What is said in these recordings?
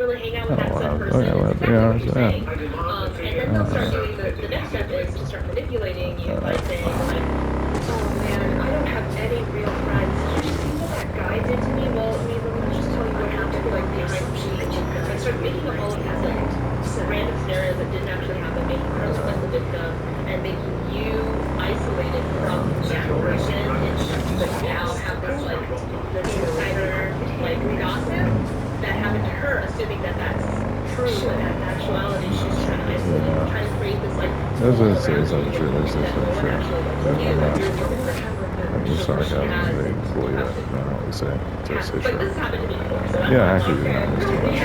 really hang out with that said Oh, person yeah, is well, 3 effective hours in in. your thing. And then they'll start doing the next step is to start manipulating you by saying like, oh man, I don't have any real friends. Did you see what that guy did to me? Well, I mean, let me just tell you what happened like behind the scenes. And start making up all of these like random scenarios that didn't actually happen, making her look like the victim and making you isolated from that person and like now have this like this insider like gossip that happened to her, assuming that that's true, and in actuality she's trying to isolate you, trying to create this like This wall is around true. you This that is no one true. actually likes you, and you're forever I'm just sarcasm. They believe it. I don't know say. Just say like sure. this has happened to me before, so that's Yeah, why actually, love not just too much.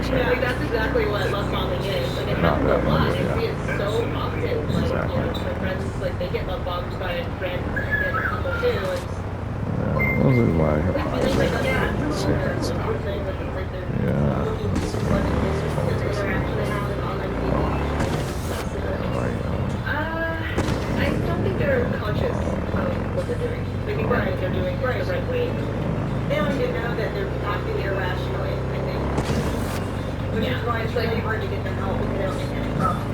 yeah, like that's exactly what love bombing is. Like it Not happens a that lot. much, I yeah. see it so often. Like, Exactly. you know, my friends, like they get love bombed by random people too. Yeah, those are why I probably say that stuff. Yeah, that's politics. I don't think they're conscious of what they're doing. Maybe they're doing it the right way. They don't even know that they're acting irrationally, I think. Which is why it's really hard to get them help because they don't make any problem.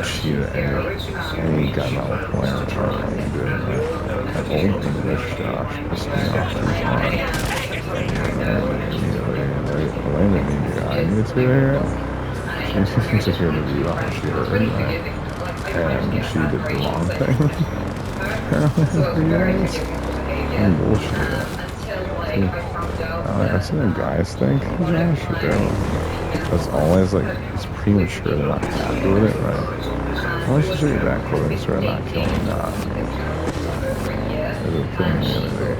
Cheated any gun out plan Charlie and doing that old English Josh pissed me off too much. Elena need to I need to hear it. She needs to hear the view on she heard right. And she did the wrong thing. Apparently I'm bullshit. That's what guys think, Josh, that's always like it's premature, they're not happy with it, right? Why should you get that quote and start not killing God? It'll kill me the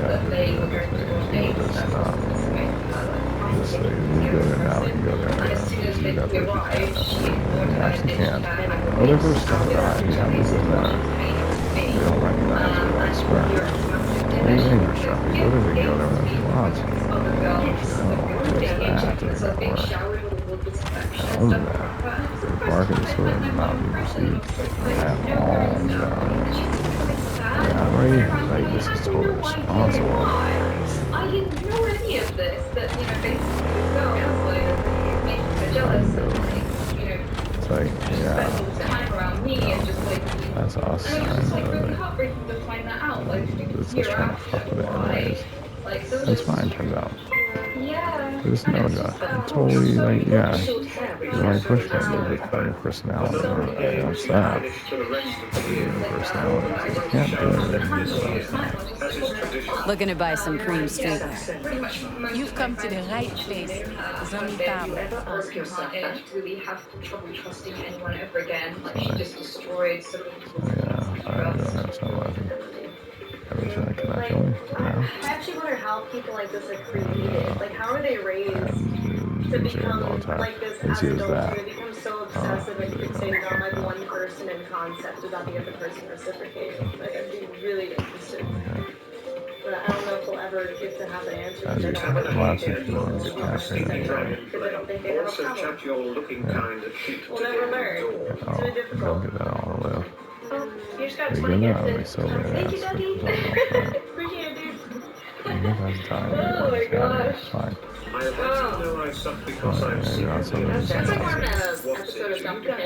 other day, this not. Just say, you go there now, you go there. You got there, you can't. You actually can't. Whatever stuff that you have, this is better. They don't recognize it, I swear. What do you mean, stuff? You go there, they go there, what you want. What's that? All of that. The market is sort of not being received at all. Yeah, right? Like, this is totally responsible. I didn't know any of this, that, you know, basically like, making her jealous and, like, you know, it's like, yeah. spending time around me and just, like, that's us. And it was just, like, really heartbreaking to find that out, like, it's just trying to fuck with it anyways. like, so That's fine, turns out. Yeah. There's no Josh. Totally, like, yeah. You want to push them with your personality. That's that. Personality. You can't do it. Looking to buy some cream streetwear. You've come to the right place. Zombie Pam. Ask yourself that. Really have trouble trusting anyone ever again. Like she just destroyed so many people's I don't have some lesson. Everything I can actually. I actually wonder how people like this are created. Like how are they raised to become like this as adults? They become so obsessive and fixated on like one person and concept without the other person reciprocating. Like I'd be really interested. But I don't know if we'll ever get to have an answer. As you can imagine, you don't get caffeine. Also, chat your looking kind of shit. We'll never learn. It's really difficult. Don't get that all the way. You just got 20 minutes. Thank you, Daddy. Appreciate it, dude. Oh my gosh. Fine. I know I suck because I'm sick. That's like on an episode of DUNKEL. I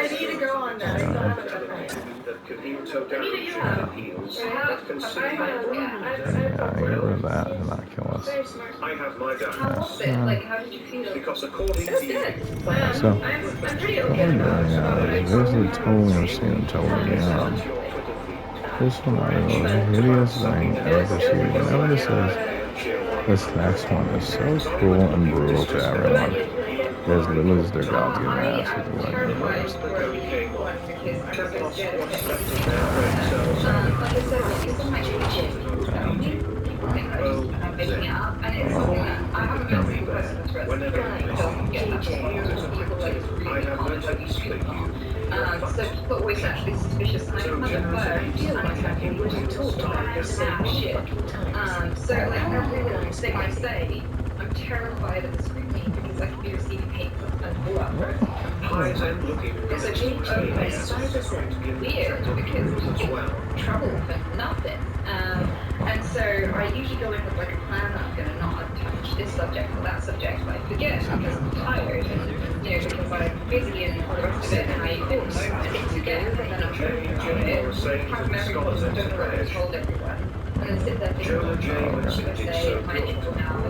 need to go on that. I still haven't done that. I need to use that. I get rid of that and not kill us. I have my dad. How was it? Like, how did you feel? Because according to you, so, I'm pretty what we're doing this is totally understand, totally, this one, I don't know, the hideous thing ever seen. Whenever this is, this next one is so cruel and brutal to everyone. There's literally just their gods getting ass with the like universe. So people always actually suspicious. And I feel like I wasn't told about this shit. So like every thing I say, I'm terrified of the scrutiny because I could be receiving hate and fallout. It's a change. It's weird because people get trouble for nothing. usually go in with like a plan that I'm gonna not touch this subject or that subject, but I forget because I'm tired and because I'm busy and all the rest of it, and I in the moment forget, and then I'm thinking about it, have memory problems, I don't know what I told everyone. And then sit there thinking, Okay.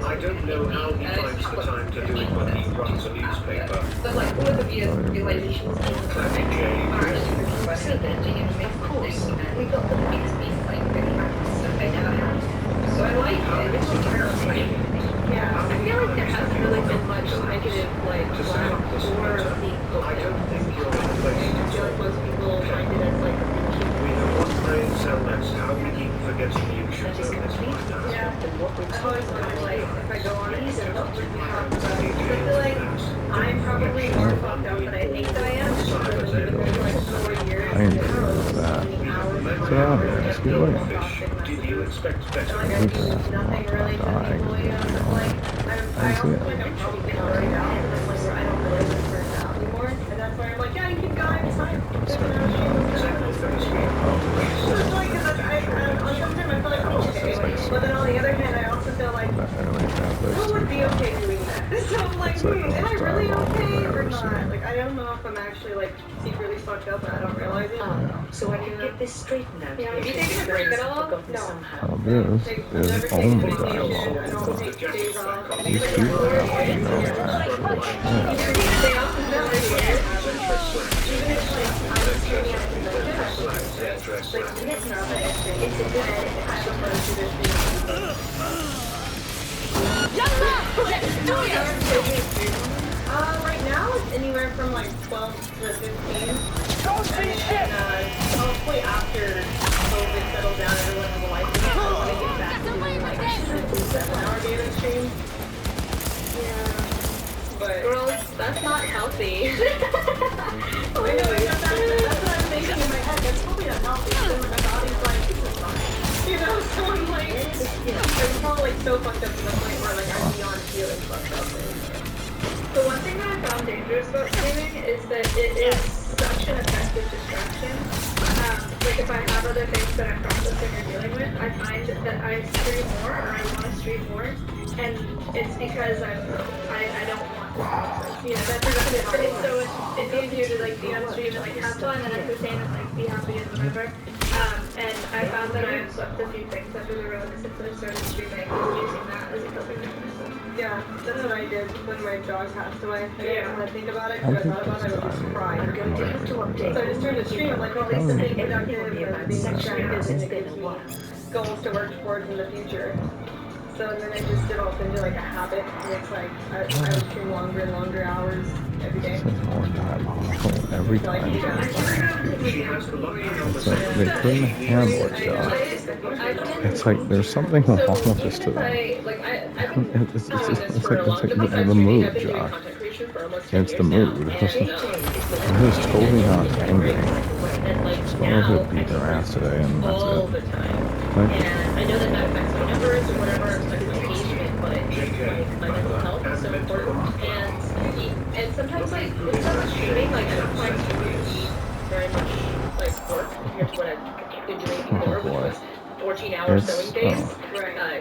I don't know how he finds the time to do it when he runs a newspaper. But like all of the realizations in the comic are actually written by him, and it makes me think, and we got the makes me like really happy stuff I never had. So I like it. It's just terrifying. Yeah, I feel like there hasn't really been much negative like flack or the book. I don't think you're I feel like most people find it as like We have one brain cell left. How we keep forgetting you should know this by now. yeah. I've always wondered like if I go on these and what would be happening. I feel like I'm probably more fucked up than I think that I am. Because I've been living there for like 4 years. I ain't doing that. So, it's good way. Did you expect better? Like I do nothing really to people, like I also like I'm probably burned out, and like where I don't really get burned out anymore, and that's why I'm like, yeah, you can go, it's fine. So it's like, cause on some time I feel like I'm okay, but then on the other hand, I also feel like who would be okay doing that? So I'm like, am I really okay or not? Like I don't know if I'm actually like secretly fucked up and I don't realize it. So I can get this straightened out. Yeah, have you taken a break at all? No. This is only I dialogue. don't take days off. These people have to know that. Right now it's anywhere from like 12 to 15. And hopefully after COVID settles down, everyone has a life again. I want to get back to doing like 7-hour gaming streams. Yeah. But girls, that's not healthy. I know, that's what I'm thinking in my head. That's probably not healthy. So my body's like, this is fine. So I'm like, I'm probably like so fucked up to the point where like I'm beyond feeling fucked up. The one thing that I found dangerous about streaming is that it is such an effective distraction. Like if I have other things that I'm processing or dealing with, I find that I stream more or I want to stream more, and it's because I don't want to process. That's exactly it. So it's easier to like be on stream and like have fun and entertain and like be happy and whatever. And I found that I swept a few things under the rug since I started streaming, using that as a coping mechanism. Yeah, that's what I did when my dog passed away. I didn't want to think about it because I thought about it, I would just cry. I'm going to have to update. So I just turned to stream, like all these things productive and being distracted and it gives me goals to work towards in the future. So and then I just developed into like a habit, and it's like I would stream longer and longer hours every day. More diabolical every time. It's like they couldn't handle it, Josh. It's like there's something wrong with this to them. It's like the mood, Josh. It's the mood. I'm just totally not angry. Just going to beat their ass today, and that's it. Like, And I know that affects my numbers or whatever, my engagement, but like my mental health is so important. And sometimes like it's not streaming, like I don't find streaming to be very much like work compared to what I've been doing before, which was 14-hour sewing days,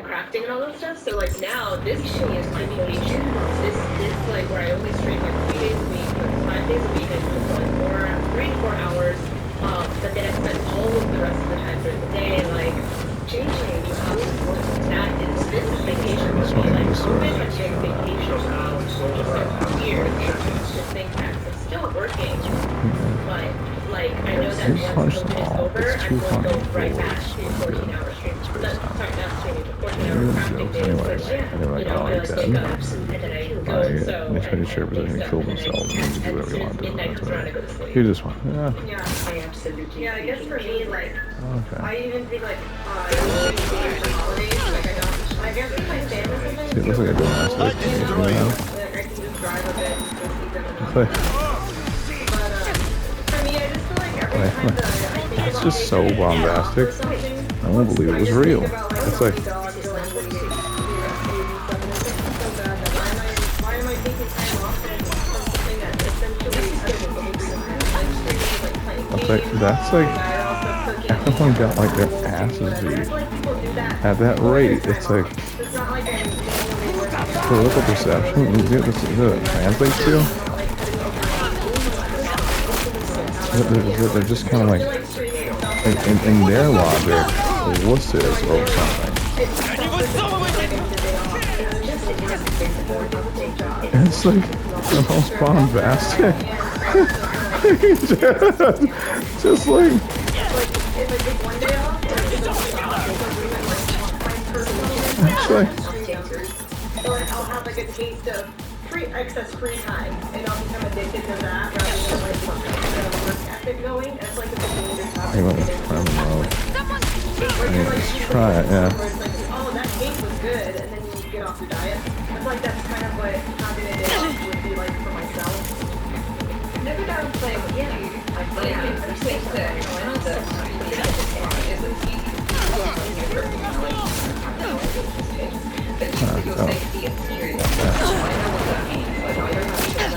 crafting and all that stuff. So like now this to me is my vacation. This like where I only stream like 3 days a week, like 5 days a week. I do like 3 to 4 hours. But then I spend all of the rest of the time during the day like changing. That is this is vacation. Like COVID has been vacation. Just like weird to think that it's still working, but like I know that once COVID is over, I'm going to go right back to 14-hour streams. Sorry, not streaming, to 14-hour crafting days. Which I like wake up and then I go. So they try to share because they're going to kill themselves and you can do whatever you want to do. You just want, yeah. I absolutely. Yeah, I guess for me, like, Okay. I even think like, holidays, like I don't, like I think my family sometimes. See, it looks like I did last week. Like I can just drive a bit and go see them and all. But For me, I just feel like every time that I think that's about just so bombastic. I won't believe it was real. It's like, why am I taking time off from something that essentially that's like, everyone got like their asses beat. like people do that at that rate, it's like It's not like I'm political perception. You see what this translates to? They're just kind of like, in their logic, wusses or something. And it's like the most bombastic. just like. It's like. Or I'll have like a taste of excess free time, and I'll become addicted to that rather than like the work ethic going. It's like a dangerous habit. I don't know. Let's try it, yeah. Where it's like, oh, that cake was good, and then you get off your diet. I feel like that's kind of what having a day off would be like for myself. Never downplay what you do. I think the thing that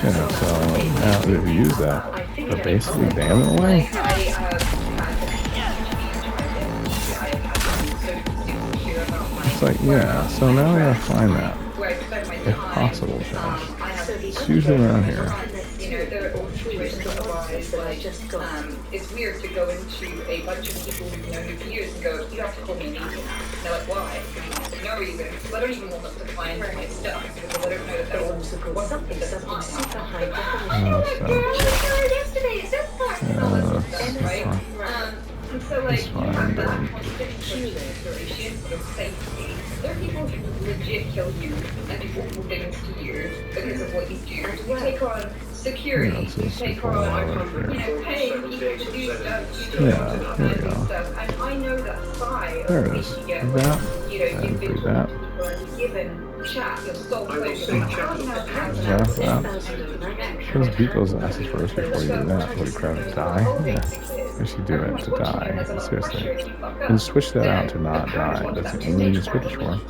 Yeah, so now if you use that, but basically damn it away. It's like, yeah, so now we gotta find that. If possible, Josh. It's usually around here. you know, there are all situations that arise like it's weird to go into a bunch of people who've known you for years and go, you have to call me immediately. And they're like, why? No reason. I don't even want them to find my stuff because I don't know that they'll want something that's mine. And so like you have that constant consideration of safety. There are people who legit kill you and do awful things to you because of what you do. You take on security, you take on, paying people to do stuff, to do stuff. And I know that side There of it is. you get That. you've been Do that. people and you've given chat, your soul focus. Just beat those asses first before you do that. Holy crap, die? Yeah. You should do it to die. Seriously. And switch that out to not die. That's the only you switch for. And,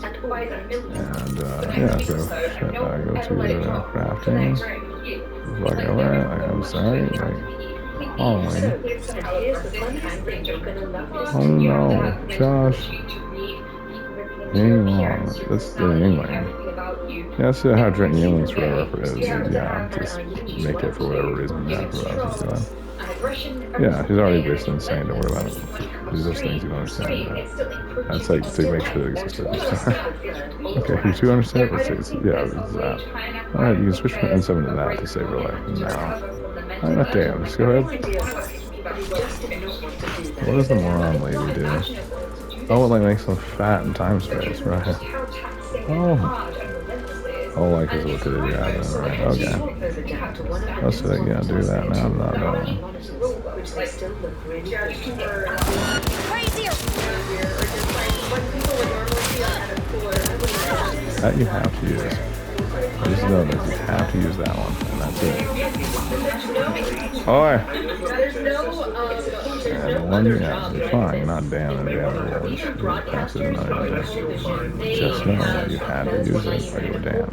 yeah, so shit, go to crafting. Like, alright, I'm sorry, like, following. Oh no, Josh. Yingling. That's the Yingling. Yeah, that's how Drink Yingling's forever is. Yeah, just make it for whatever reason. Yeah, for whatever she's doing. Yeah, she's already basically insane. Don't worry about it. These are things you don't understand. That's like to make sure that it exists. Okay, you do understand? It's yeah, it's that. Alright, you can switch from N7 to that to save her life. Now. Alright, damn, just go ahead. What does the moron lady do? Oh, it like makes them fat in time space, right? Oh. Oh, like is what they do, yeah, right, okay. Let's say, yeah, do that now, I'm not done. That you have to use. Just know that you have to use that one, and that's it. Oi! And one, yeah, you're fine, you're not damn and pass it another day. Just know that you had to use it or you were damned.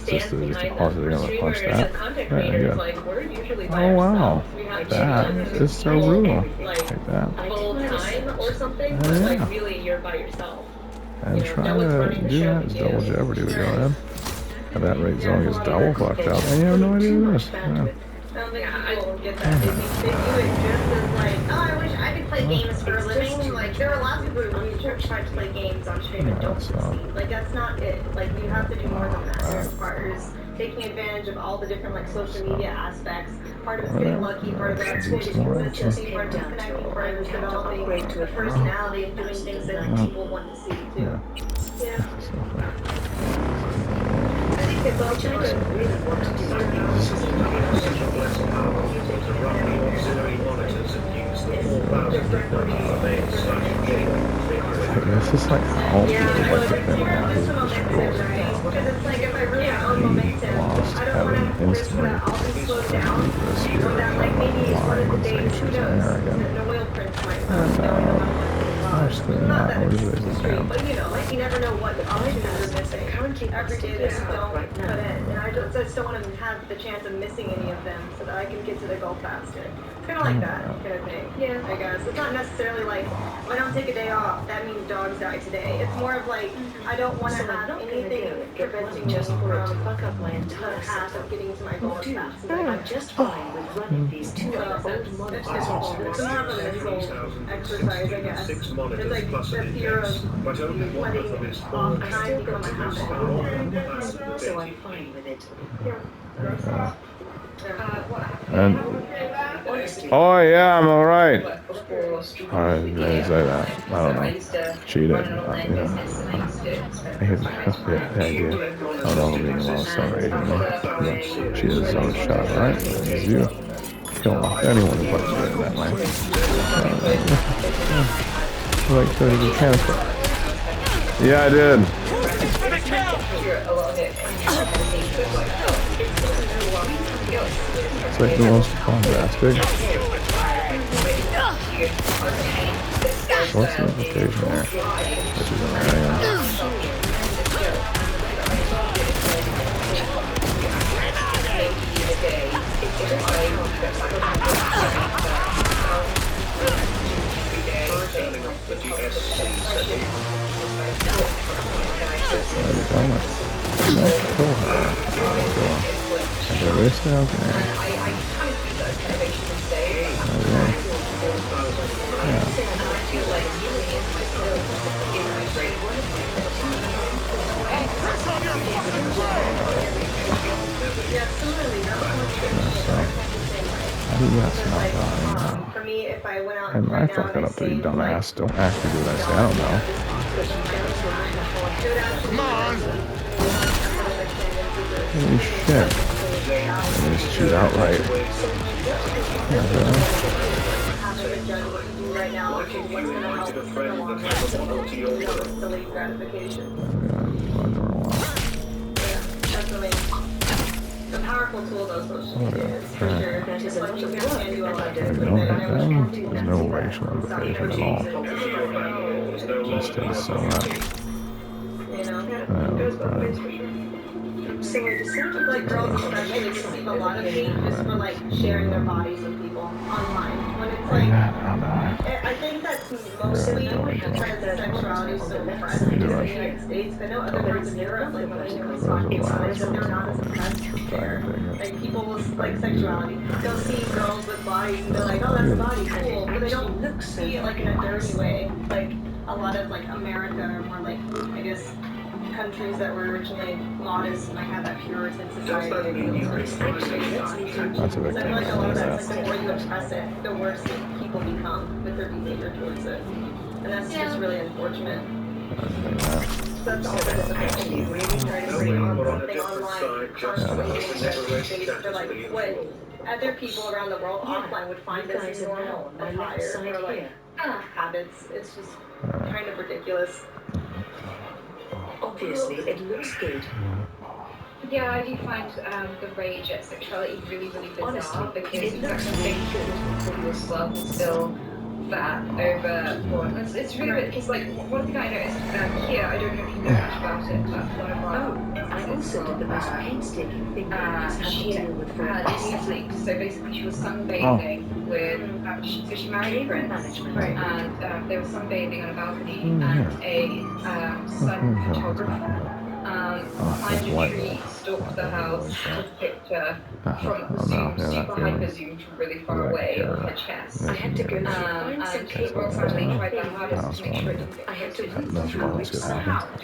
Just to pause it, you're gonna punch that. There you go. Oh wow, that is so brutal. Take that. Yeah. And try to do that is double jeopardy. We go ahead. At that rate, zone gets double fucked up, and you have no idea what it is. Yeah. I don't get that. They do it just as like, oh, I wish I could play games for a living. Like, there are lots of people who try to play games on stream and don't succeed. Like, that's not it. Like, you have to do more than that. As far as taking advantage of all the different, like, social media aspects. Part of it's getting lucky, part of it's consistency, part of it's connecting, part of it's developing a personality and doing things that people want to see, too. Yeah. Well, China really want to do This is like how like the thing now is destroyed. Lost having instantly this here line sanctions in America. And actually not organization down. But you know, like you never know what options are missing. Every day they don't put in. And I just don't want to have the chance of missing any of them so that I can get to the goal faster. kind of like that kind of thing. Yeah, I guess it's not necessarily like if I don't take a day off, that means dogs die today. It's more of like I don't want to have anything preventing me just for it to from fuck up my the entire path of getting to my goal as fast as I I'm can. just fine with running these two So old it's monitors. more of a mental exercise, I guess. It's like the fear of letting off time become a habit. So I'm fine with it. And oh yeah, I'm all right. I didn't say that. I don't know. Cheated. Yeah. The idea. I don't know being alone celebrating me. But she is so shot, right? As you kill off anyone who puts you in that way. Like so you can. Yeah, I did. It's like the most bombastic. What's the implication there? Which is Amouranth. Kill her. Okay. For me, if I went out And I fuck that up to be dumbass. Don't actually do what I say. I don't know. Come on! Holy shit. I just shoot outright. Right now, which is what's going to help in the long run. Delayed gratification. Definitely. A powerful tool, though, social media is for sure. There's a bunch of people can do a lot of different There's no racial implication at all. Just does so much. You know? So I decided, like, girls especially receive a lot of hate just for, like, sharing their bodies with people online. When it's like, I think that's mostly because sexuality is so repressed in the United States, but no other parts of Europe, like, when I was talking about it, they're not as oppressed there. Like, people with, like, sexuality, they'll see girls with bodies and they're like, oh, that's a body, cool. But they don't see it, like, in a dirty way. Like, a lot of, like, America or more, like, I guess, countries that were originally modest might have that Puritan society. That's a big So I thing. feel like a lot of that's like the more you oppress it, the worse people become with their behavior towards it. And that's just really unfortunate. That's all that is actually really trying to bring on something online constantly for like what other people around the world offline would find this normal attire or like habits. It's just kind of ridiculous. Obviously, it looks good. Yeah, I do find the rage at sexuality really, really bizarre because it's actually people as well who still that over porn. It's really weird because, like, one thing I noticed here, I don't know if you know much about it, but one of our I also did the most painstaking thing she had sleep. So basically, she was sunbathing with. So she married a prince, and they were sunbathing on a balcony, and a sun photographer climbed a tree, stalked the house, took a picture from the zoom, super hyper zoomed from really far away of her chest. I had to go And Kate Ross actually tried their hardest to make sure it didn't get I had to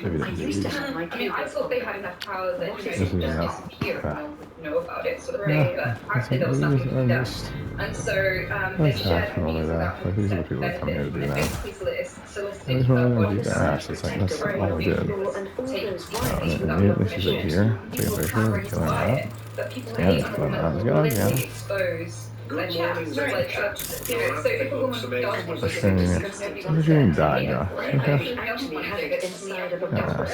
Maybe I used to have my I mean, I thought they had enough power that, you know, they could just disappear and no one would know about it, sort of thing, but apparently there was nothing to be done. And so they shared ideas about her benefits, solicited her body but people hate on a woman willingly expose their chest. Like, you know, so if a woman does want to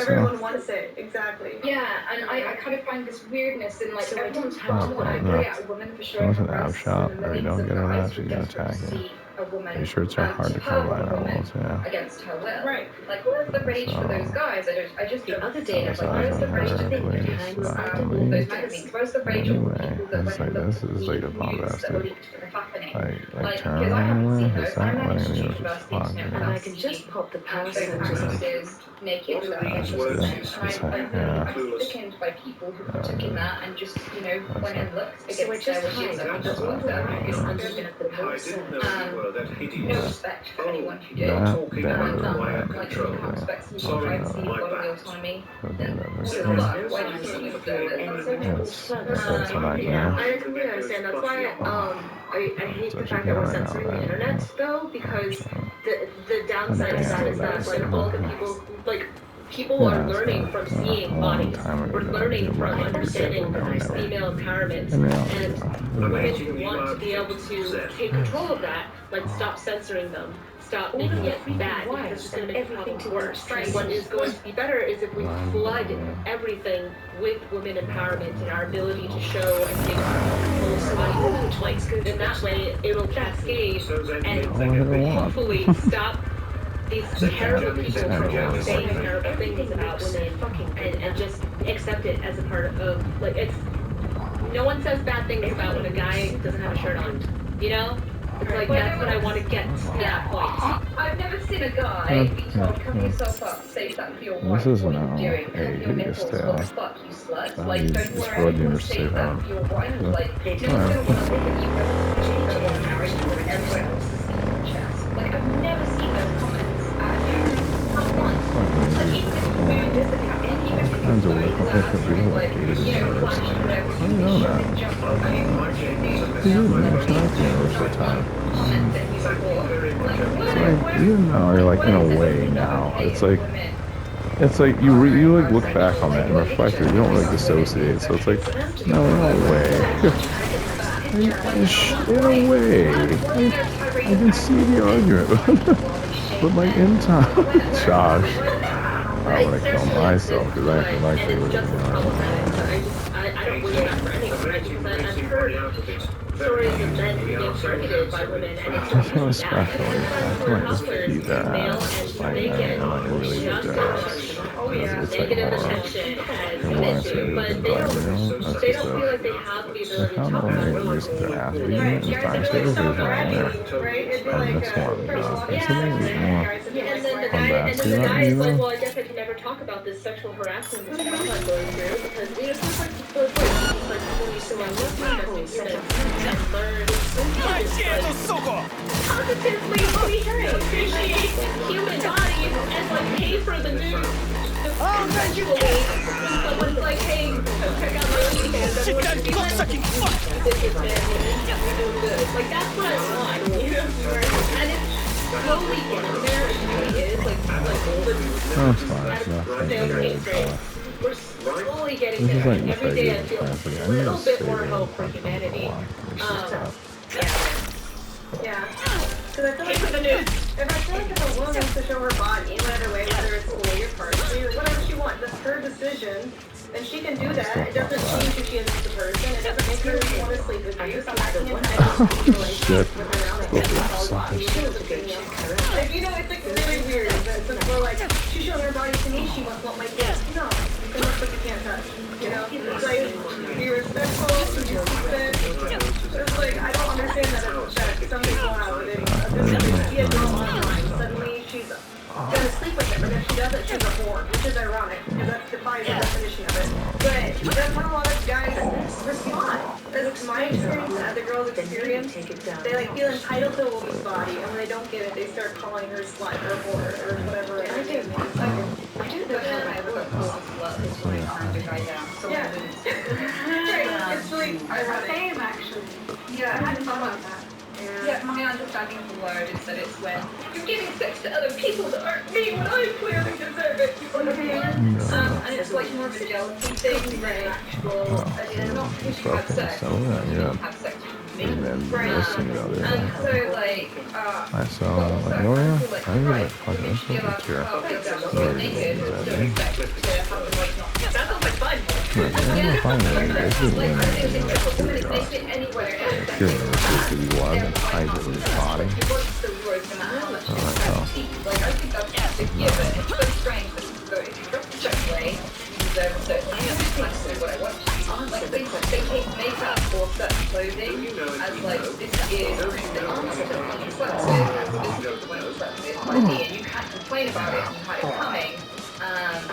Everyone wants it, exactly. Yeah, and I kind of find this weirdness in, like, everyone's angry at a woman for showing her breasts, and the millions of guys would desperately see a woman These shirts are hard to come by almost, yeah. against her will. Right. Like, where's the rage for those guys? I just The don't other see day, it. I Like, where's the rage for the Please, people please. those magazines? Where's the rage on the people that It's went like, and this looked is like a at the news that were bombastic. leaked that were happening? Like Because turn I haven't seen is those. that I what managed I mean? university It's to fun, know and yeah. I can just pop the purse those and just... actresses naked without Yeah, any it's good. consent. It's And like, yeah. I'm sickened by people who partook in that and just, you know, went and looked So I against their just wishes hide and just under looked at the who's underneath underneath the the purse. no respect for anyone who did. That And bad, like, you can't expect some Sorry, privacy, bodily autonomy. Then what the Okay. fuck? Why do you think you've done it? That's so Yes, cool. that's what I Yeah, do. I completely understand. That's why I hate the Such a fact that we're guy now, censoring the right? internet, though, because the downside of that is that like all the people like people are learning from seeing bodies. We're learning from understanding female empowerment, and women who want to be able to take control of that, like stop censoring them. Stop making it bad because it's just going to make everything worse. What is going to be better is if we flood everything with women empowerment and our ability to show and take full body like in that way it'll cascade and hopefully stop these terrible people from saying terrible things about women and just accept it as a part of like it's no one says bad things about when a guy doesn't have a shirt on, you know? It's like that's what I want to get to that point. I've never seen a guy be told, cover yourself up, say something for your wife. This is What are now you doing? a Cover your hideous nipples. tale. What the fuck, you slut? Now Like, you don't just worry, brought you anyone to say say that that. for your wife. Yeah. Like, no one's gonna want to look at you because you're married to everyone else is seeing your chest. Like, I've never seen those comments at you. Not once. Like, even if you moved as the captain, even if you Tons of moved work as people like, hated you know, the flash or whatever, I didn't know that. You didn't like the universal time. It's like, even now, you're like in a way now. It's like you like look back on that and reflect it. You don't like dissociate. So it's like, no, in a way. In a way. I can see the argument. But like in time, Josh, I want to kill myself because I feel like they would, I don't wish that for anyone, right? Because I've heard stories of men who get targeted by women, and it's I feel just bad. especially, I feel like just feed that ass. Like, I really Just would it's like negative horror. attention has And an why I say issue, it but is they like, you know, don't that's they just don't feel like they have the ability like, to how talk do about they it. use their ass? But you Right, know, guys it's would be like nice so to bragging, there. right? It'd be And like, that's one, first of all, it's yeah, amazing, guys yeah. would be And like, then the guy is like, well, I guess I can never talk about this sexual harassment this trauma I'm going through because it's just like both ways. It's like when you still are listening to humans and learn positively appreciate human bodies and like pay for the news. Eventually, someone's like, hey, check out my OnlyFans. Everyone should be like, this is bad, you're doing good. Like, that's what I want, you know? And it's slowly getting there. It really is. Like That's fine. It's nothing. we're slowly getting This is there. like my Every day I feel favorite. a little bit more hope for humanity. yeah. Because I feel like if a woman wants to show her body in whatever way, whether it's fully or partially, or whatever she wants, that's her decision. Then she can do that. It doesn't change who she is as a person. It doesn't make her want to sleep with you. So I can't Shit. Like, you know, it's like really weird. Since we're like, she's showing her body to me, she must want my kids. No, it looks like you can't touch. You know, it's like, be respectful, be decent. It's like, I don't understand that some people have it. She has no online. Suddenly she's gonna sleep with him, and if she doesn't, she's a whore, which is ironic, because that defies the definition of it. But that's how a lot of guys respond. That's my experience, and other girls' experience. They like feel entitled to a woman's body, and when they don't get it, they start calling her slut or whore or whatever. I do. I do. But then I look at slut is when I calm the guy down. Yeah. Right. It's really ironic. Same, actually. Yeah, I hadn't thought about that. Yeah, my understanding of the word is that it's when you're giving sex to other people that aren't me when I clearly deserve it. And it's like more of a jealousy thing than an actual, not because you have sex, you don't have sex with me. Right. And so like, I saw, like, oh yeah, I really like fucking this one here. naked, That sex to happen like not. That sounds like fun. Finally, basically, if you want to hide it in your body. Like, I think that's ridiculous. It's so strange that if you drop the check away, then I do what I want. Like, they take makeup or certain clothing as, like, this is the answer to the consequences, this is the way it was and you can't complain about it, you had it coming. I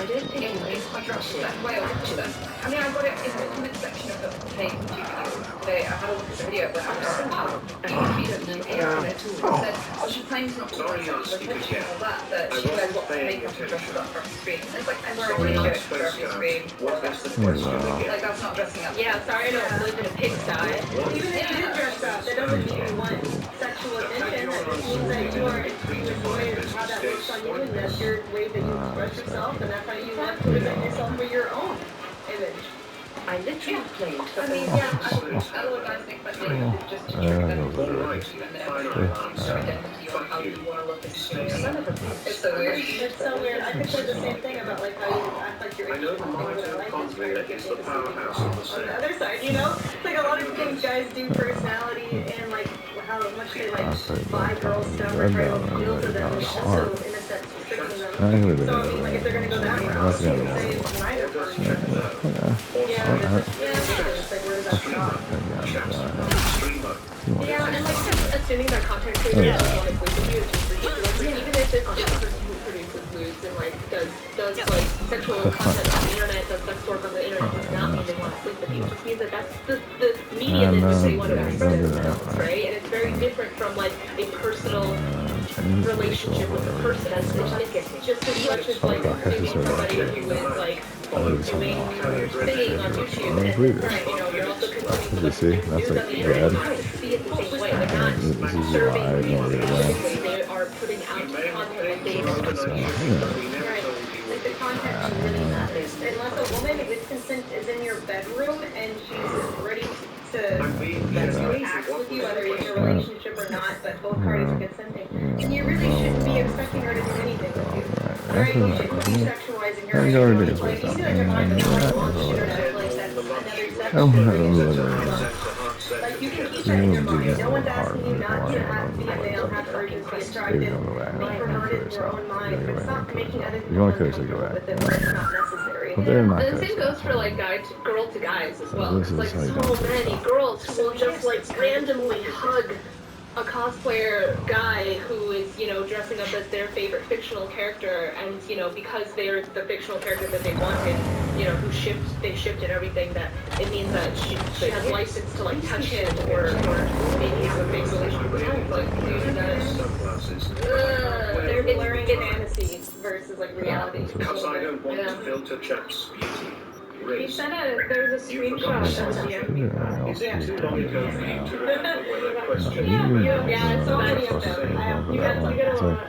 don't think it's contractual that way or whatever. I mean, I got it in the comment section of the page today. I had a look at the video, but I was so said, oh, she claims not to watch the attention and all that, that she wears lots of makeup and dresses up for the screen. It's like, I wear a t-shirt for every screen. Like, that's not dressing up. Yeah, sorry I don't live in a pigsty. Even if you do dress up, that doesn't mean you want sexual attention. That means that you are enjoying how that looks on you, and that's your way that you express yourself, and that's how you want to present yourself for your own image. I literally played. I mean, yeah, I don't know what guys think, but like, it's just true that it's identity or how you want to look at the It's so weird. It's so weird. I could say the same thing about like how you act like you're interested in what I like. On the other side, you know? It's like a lot of things guys do personality and like how much they like buy girls stuff or try to appeal to them. Also, in a sense, restricting them. So, I mean, like if they're going to go that route, say neither person. Yeah, it's like where does that stop? Yeah, and like just assuming that content creators want to sleep with you is just ridiculous. Even if it's just a person who produces nudes and like does like sexual content on the internet, does sex work on the internet, does not mean they want to sleep with you. It just means that that's the medium in which they want to express themselves, right? And it's very different from like a personal relationship with a person. It's just as much as like maybe somebody who is like doing singing on YouTube and you're also consuming you see, that's like red. see it the same way. They're not serving you the same way. They are putting out content that they want. Right. Like the content really matters. Unless a woman with consent is in your bedroom and she's ready to act with you, whether it's a relationship or not, but both parties are consenting, and you really shouldn't be expecting her to do anything with you. Right? You shouldn't be sexualizing her. Like, you see that you're not going to launch the internet, like that's another sex. Like you can keep that in your mind. No one's asking you not to have be a male, have urges, be attractive, be perverted in your own mind, but stop making other people uncomfortable with it when it's not necessary. And the same goes for like girl to guys as well. It's like so many girls who will just like randomly hug a cosplayer guy who is, you know, dressing up as their favorite fictional character, and you know, because they're the fictional character that they wanted, you know, they shipped and everything, that it means that she has license to like touch him or maybe have a big relationship with him. Like, dude, they're blurring fantasy versus like reality. Because I don't want to filter chaps' beauty. He sent there's a screenshot of him. Is it too long ago for you to remember whether question? Yeah, it's so many of them. You get a lot.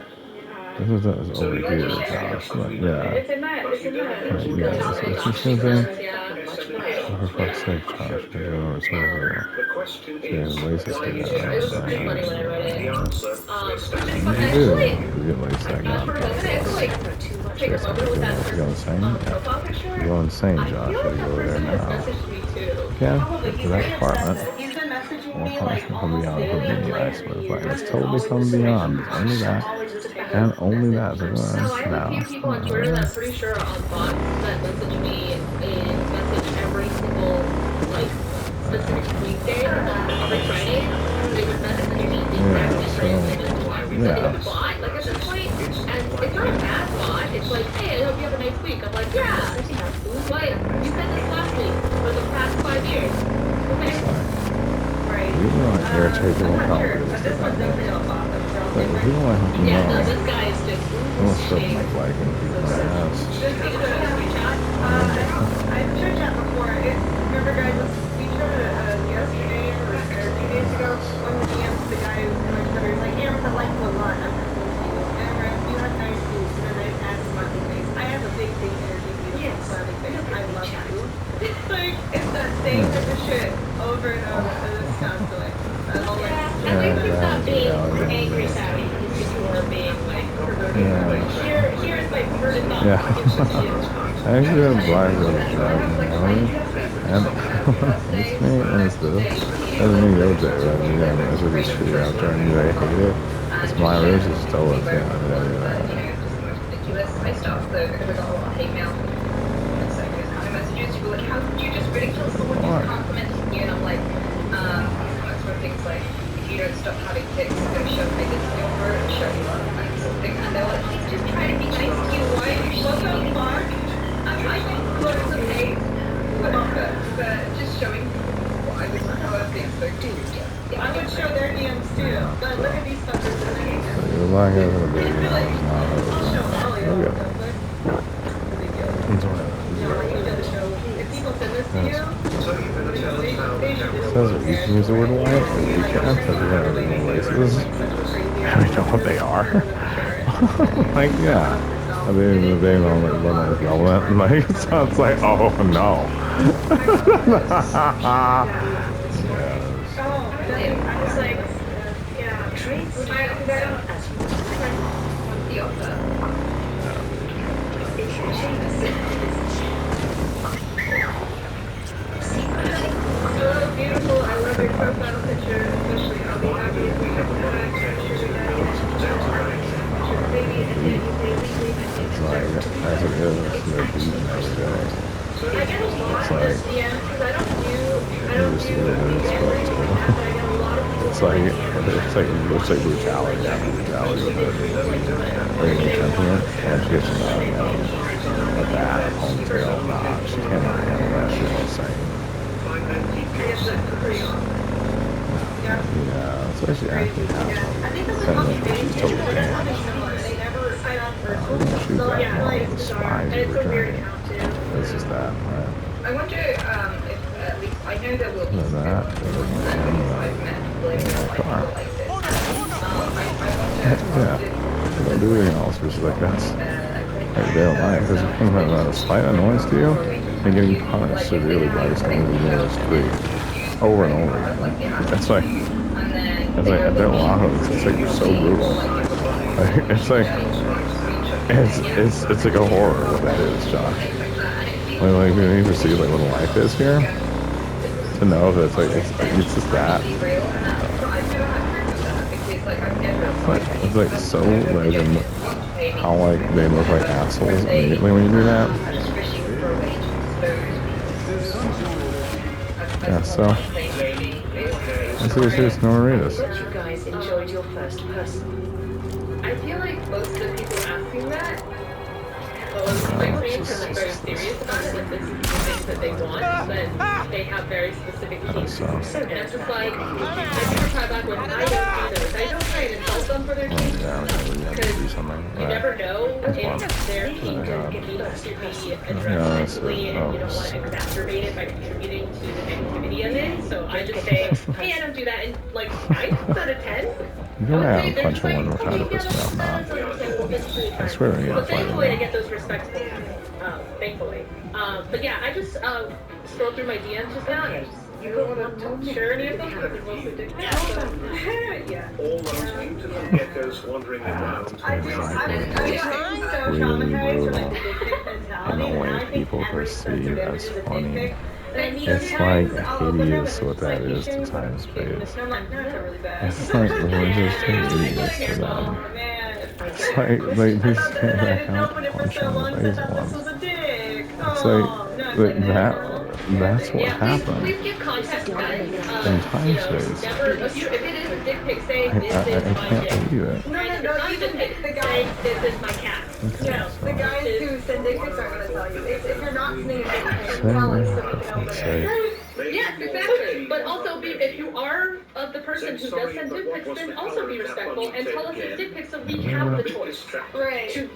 This is over here, Josh. Yeah. It's in that. Yeah, it's the same thing. For fuck's sake, Josh. The question is, Yeah, racist why guy. is It was pretty funny when I read it. the answer? You get laced that gun. Take a moment with that You go insane? profile picture. You go insane, Josh. You go there now. Yeah, to that apartment. He's been messaging Well, me like from almost beyond daily. from me, I swear. Like, it's totally from beyond. Only that. And only that. So I have a few people on Twitter that I'm pretty sure are on bots that message me and message every single like specific weekday, every Friday. They would message me the exact different image. It's like a bot, like at this point, and it's not a bad bot. It's like, hey, I hope you have a nice week. I'm like, yeah. But you said this last week for the past 5 years. Okay. Right. You don't want to irritate the one But this one's definitely a bot. But if you don't want to Yeah, no, know, this guy is just don't stuff like people in my house. I've shared that before. Remember, guys, we showed yesterday or 2 days ago, one of the DMs, the guy who's in my Twitter, he's like, Amouranth, I like you a lot. I'm not going to you. Amouranth, you have nice boobs and a nice ass smiling face. I have a big energy, beautiful smiling face. I love you. It's like, it's that same type of shit over and over. It's constantly. I think he's not being angry savvy. He's just more being like perverted. Like, here's my perverted thought. Yeah. Gives a shit. actually have black girl driving around. And it's me, and it's this. That's me the other day, right? Yeah, it's really shitty out there, and I hate it. It's my ribs, it's still with me. Ridiculous. I stopped though because I got a lot of hate mail. And so there's kind of messages. You were like, how could you just ridicule someone who's complimenting you? And I'm like, sort of things like, if you don't stop having pics, I'm going to show figures in your heart and show you a lot of things. And they're like, he's just trying to be nice to you. Why are you showing Mark? I think loads of hate. But just showing what I was being so cute. Yeah, I would show their DMs too. But look at these fuckers that I hate. The black guy's in a baby now. It's not okay. He's one of If people send this to you, it says that you can use the word white, or you can't, because you're going to be races. I don't know what they are. Like, yeah. I mean, the baby on like, like, it sounds like, oh no. I was like, yeah, traits so beautiful. I love your profile picture, especially. I'll be happy if we have As it is, they're beating every day. I get a lot of this DM because I don't do it's like brutality after brutality with it. Very temperament, and she gets a bad ponytail. Nah, she can't handle that shit all the same. Yeah, it's actually acting out. She's totally damaged. Shoot that spines over time. This is that, right? I wonder if at least I know there will be that. I've met people in real life Car. like this. Yeah. Don't do anything else, because like that's like they don't like because it comes out of a slight annoyance to you and getting punished severely by this thing in the street over and over again. That's like at their levels, it's like so brutal. Like, it's like it's like a horror what that is, Josh. Like you need to see like what life is here to know that it's just that. It's like so legend how like they look like assholes immediately when you do that. Yeah, so let's see who's gonna read this. You guys enjoyed your first person. I feel like most of the people asking that they're very serious about it, like this is the things that they want, but they have very specific needs. And it's just like, I never try back with, I don't do this. I don't try and insult them for their needs, because you never know if their needs can lead us to be addressed mentally, and you don't want to exacerbate it by contributing to the negativity of it. So I just say, hey, I don't do that, and like 9 out of 10. You don't have to punch one more time to piss me off now. I swear I But thankfully I get those respects, thankfully. But yeah, I just scrolled through my DMs just now, and you don't share any of them because they're mostly dick pics. Yeah. All those beautiful geckos wandering around. And the way people perceive as funny. It's like hideous what that is to time space. It's like we're just idiots to them. It's like they just came back out to punch him in the face once. It's like that. That's what happened in time space. I can't believe it. No, you can the guy. This is my cat. Okay, The guys who send dick pics aren't going to tell you. If you're not sending a dick pic, tell us so we can help it. Yes, exactly. But also, if you are the person who does send dick pics, then also be respectful and tell us it's dick pics so we have the choice. Right.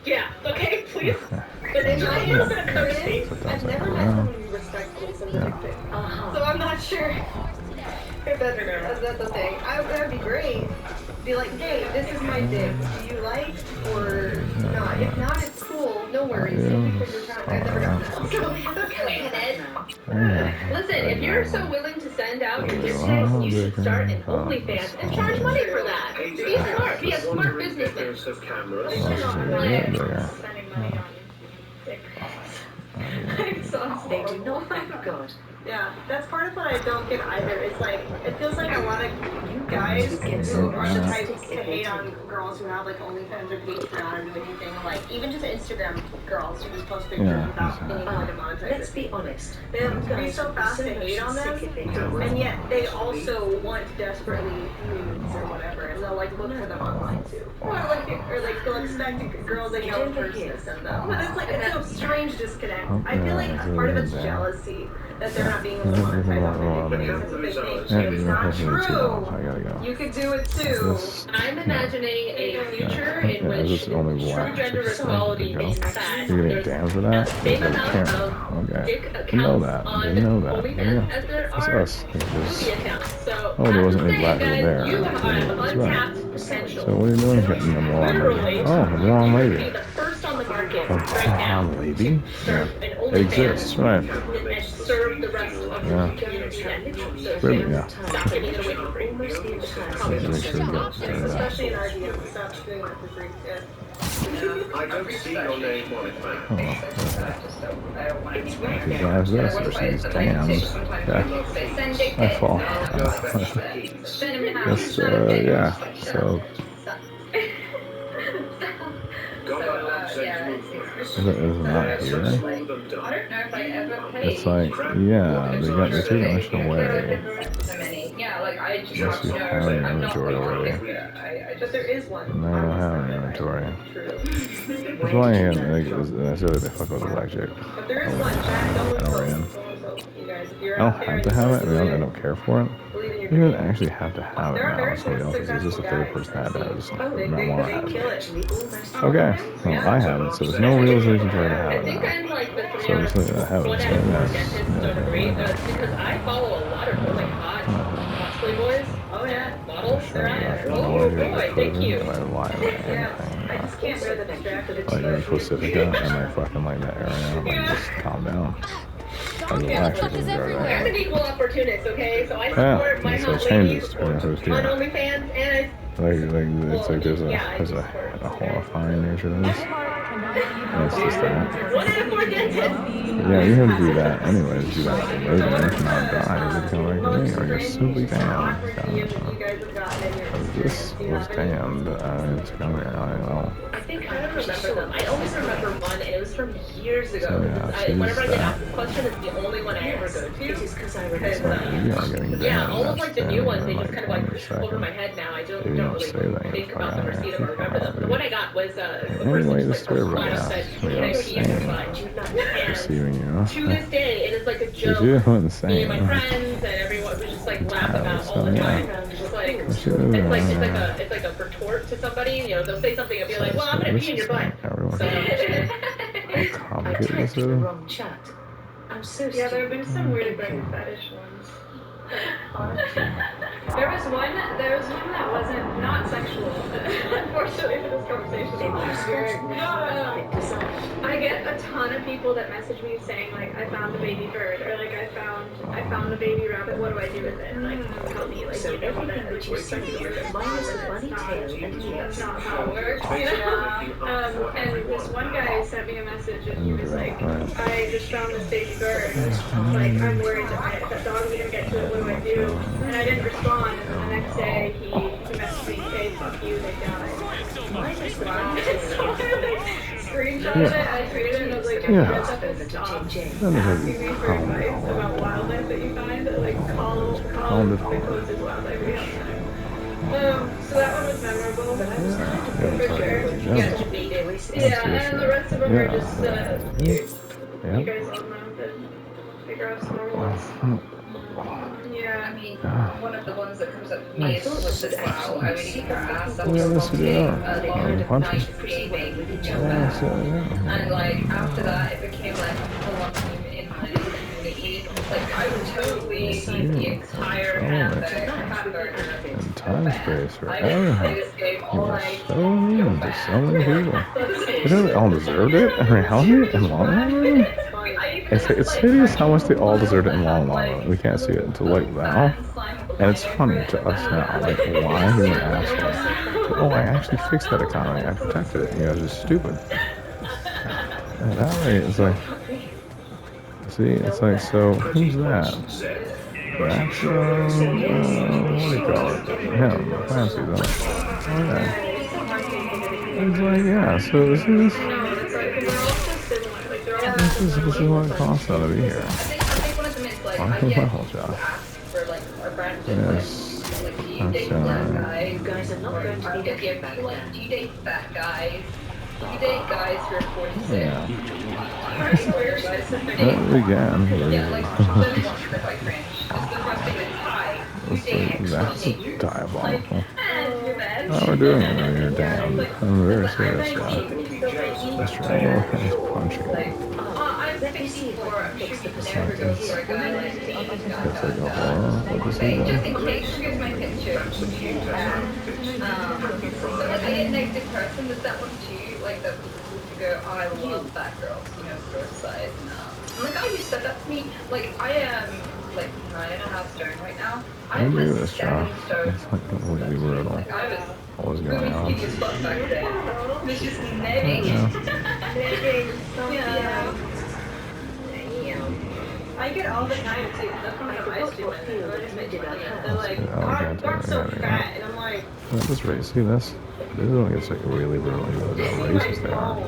Yeah, okay, please. But then I am going to coach me. I've never met someone who respectfully sends a dick pic. So I'm not sure if that's the thing. That would be great. Be like, hey, this is my dick. Do you like or not? If not, it's cool. No worries. Thank you for your time. I've never done that. Listen, if you're so willing to send out your dick pics, you should start an OnlyFans and charge money for that. Be smart. Be a smart businessman. Spending money on dick. God. Yeah, that's part of what I don't get either. It's like, it feels like a lot of guys who are the types to hate on girls who have like OnlyFans or Patreon or do anything, like even just Instagram girls who just post pictures without being able to monetize it. Let's be honest. They have to be so fast to hate on them, and yet they also want desperately nudes or whatever, and they'll like look for them online too. Or like they'll expect girls they know in person to send them. But it's like, it's a strange disconnect. I feel like part of it's jealousy that they're not being able to monetize it because of big things. It's not true. You could do it too. I'm imagining a future in which true gender equality is in fact You're getting damn for that? same amount of dick accounts on OnlyFans as there are movie accounts. So Oh, there wasn't any I'm black saying, over there. guys, you have That's right. untapped potential. So what are you doing getting the blonde lady? Oh, the blonde Be lady. the first on the market A right now. blonde lady? Yeah. An It exists, right. and serve the rest of Yeah. the community that deserves Really, it. yeah. Stop giving it away for free. Make sure you get Especially in our DMs, stop doing that for free. Yeah. I don't see your name on it, mate. Oh, if he drives this or she's damned, okay. I fall. Yes, yeah, so is not here. It's like, yeah, they got the two dimensional way. Unless you have an inventory already. But there is one. And I don't have an inventory. That's why I had, like, I said they fuck with the black chick. But there is one. I don't ran. You guys, if you're I out don't there have to have it. I don't care for it. believe in your You don't dreams. actually have to have it now. Somebody else is just a favorite person to have it. I just not want to have Kill it. it. Okay, well, I have it, so there's no realization for her to I have it think now. I'm like the three So out just of leave it at have one it. out So of four that's, dentists to a degree, because I follow a lot of really hot cosplay boys. Oh yeah, models. They're on it. Oh boy, thank you. I lie about anything. I just can't wear the distracted. Like in Pacifica, and like fucking like that area, like just calm down. I will actually enjoy I'm that. an equal opportunist, okay? So I Yeah, support my so it hot changes ladies depending on who's on doing it. OnlyFans, and Like it's like there's a horrifying nature to this. And it's just that. 1 out of 4 dentists. Yeah, you have to do that anyways. Do that for living. If not die, you become like me, or you're simply damned. This was damned. It's coming. I don't know. I think I don't remember them. I always remember one, and it was from years ago. So, yeah, Whenever I get she's asked this question, it's the only one I ever go to. It's like you are getting damned. Yeah, all of like the new ones, they in, just kind of like push over second. my head now. I don't You don't really say that, think you about them or fuck see out them or there. remember them. The one I got was a Anyway, person the just story like right now. said, We "Can I are pee in your butt?" Receiving you, huh? To this day, it is like a joke. You Me insane. and my friends and everyone we just like laugh about all the So, time. yeah. Just like Sure, it's like a retort to somebody. You know, they'll say something and be like, "Well, I'm gonna pee in your butt." Everyone So, how complicated this is. I'm so Yeah, there have been some weird like fetish ones. There was one that wasn't not sexual. Unfortunately for this conversation, it was weird. I get a ton of people that message me saying like, I found a baby bird, or like I found a baby rabbit. What do I do with it? Like, tell me, like, you know that it's that's not how it works. You know? And this one guy sent me a message, and he was like, I just found this baby bird. Like, I'm worried that that dog's gonna get to it. What do I do? And I didn't respond, and then the next day he messaged me, hey, fuck you, they died. Screenshotted it, I tweeted it, and I was like, if you guys have to stop asking me for advice about wildlife that you find, like, call the closest wildlife we have. So that one was memorable, for sure. Yeah, and the rest of them are just, you guys all know that figure out some normal ones. Yeah, I mean, One of the ones that comes up for me is with as well. I would eat her ass up Yeah, this is a long punch night him. gaming with each Yeah, so, other. yeah. And like after that, it became like a lot in my community. Like I would totally eat the entire hamburger. And time space for I would play everything. this game You all were night. so mean to so many people. You know, they all deserved it in reality and long run. It's hideous how much they all deserved it in long run. We can't see it until like now. And it's funny to us now. Like, why are you an asshole? Oh, I actually fixed that economy. I protected it. You guys are stupid. And that way, it's like, See, it's like, so who's that? That's, what do you call it? Him, Clancy, though. Oh, yeah. It's like, yeah, so this is what it costs out to be here. On the level, Josh. Yes. That's, You guys are not going to be looking back there. Do you date fat guys? Do you date guys who are 46? yeah. Yeah, Again, like, quite cringe. Just the first thing that's high. that's diabolical. And you're bad. How are we doing it when you're down? I'm very serious, Josh. That's right. Oh, okay, punching. I'm 54. I'm sure you'd never go for a guy like me. It's like a horror. What is he Just doing? in case, here's my picture. So like I get negative person, does that one too? Like that people who go, oh, I love fat girls, you know, girl size. I'm like, oh, you said that to me. Like I am like 9.5 stone right now. I I'm do a this, 7 Josh. stone. It's like completely brutal. Like I was What was really going on? skinny as fuck back then. It's just negging. Yeah. I get all the time too. That's when I have ice cream. They're like, Mark's so fat, and I'm like, This race, see this? This is when it gets like really brutal. How racist they are.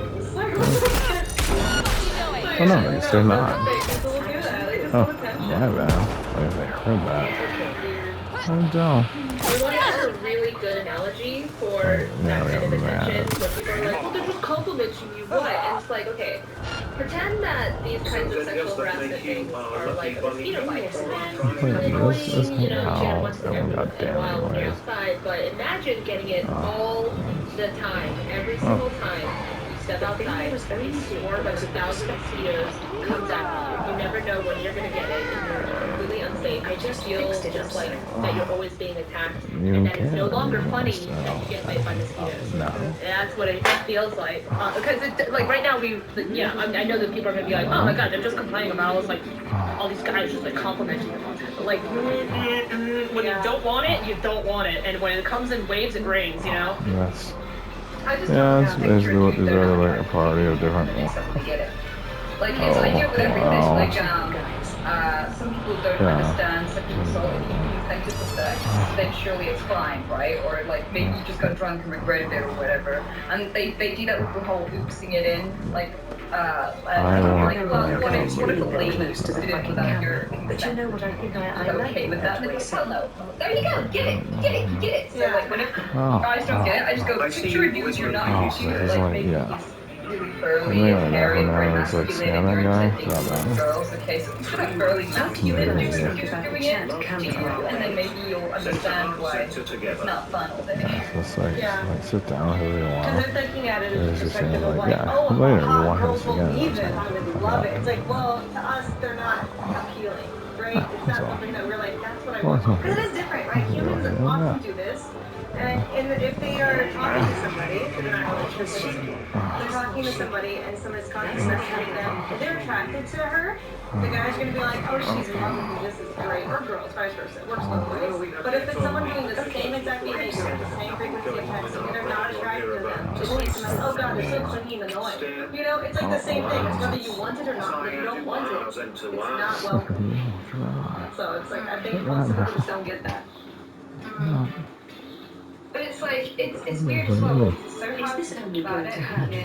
Oh no, they're not. Oh, my bad. Like they heard that. Oh no. I want to have a really good analogy for that kind of attention. When people are like, well, they're just complimenting you, what? And it's like, okay, pretend that these kinds of sexual harassment things are like a mosquito bite. And then This isn't you know, how Jen wants to every everyone once got in a while when you're anyways. outside, but imagine getting it all the time, every single time. You step outside, a swarm of 1,000 mosquitoes comes at you. You never know when you're going to get it, and you're completely unsafe. I just feel just like that you're always being attacked, and that it's no longer funny that you get bit by mosquitoes. No. That's what it feels like. Because like right now I know that people are gonna be like, oh my god, they're just complaining about all this, like all these guys just like complimenting them. But like when you don't want it, you don't want it, and when it comes in waves, it rains. You know. That's, yeah, that's basically what these are, like a party of different. Like, it's like you're with everything. wow. Like, some people don't understand sexual assault, and you think it's sex, then surely it's fine, right? Or like maybe you just got drunk and regretted it or whatever. And they do that with the whole oopsing it in, like, what if the lady used to did it without your consent? But you know what I think I like okay with that? Like, hell no. There you go. Get it. So like, whenever guys don't get it, I just go, picture a dude you're not used to, like, maybe he's really burly and hairy and very masculine, and you're attempting girls, okay, so picture that burly masculine dude who's doing it to you, and then maybe you'll understand why it's not fun all day. It's like sit down with her a while. Because they're thinking at it in It's the just perspective of like, like, oh, later we hot want her girls to will again. believe it, I would love it. It's like, well, to us, they're not appealing, right? It's not something that we're like, that's what I want. Because it is different, right? Humans often do this. And if they are talking to somebody, they're not they're talking to somebody and somebody's complimenting them, if they're attracted to her, the guy's going to be like, oh, she's in love with me, this is great. Or girls, vice versa. It works both ways. But if it's someone doing the same exact behavior, the same frequency of texting, and they're not attracted to them, just makes them like, oh god, they're so clingy and annoying. You know, it's like the same thing. It's whether you want it or not. But if you don't want it, it's not welcome. So it's like, I think most people just don't get that. But it's like, it's weird as well. So how to think about it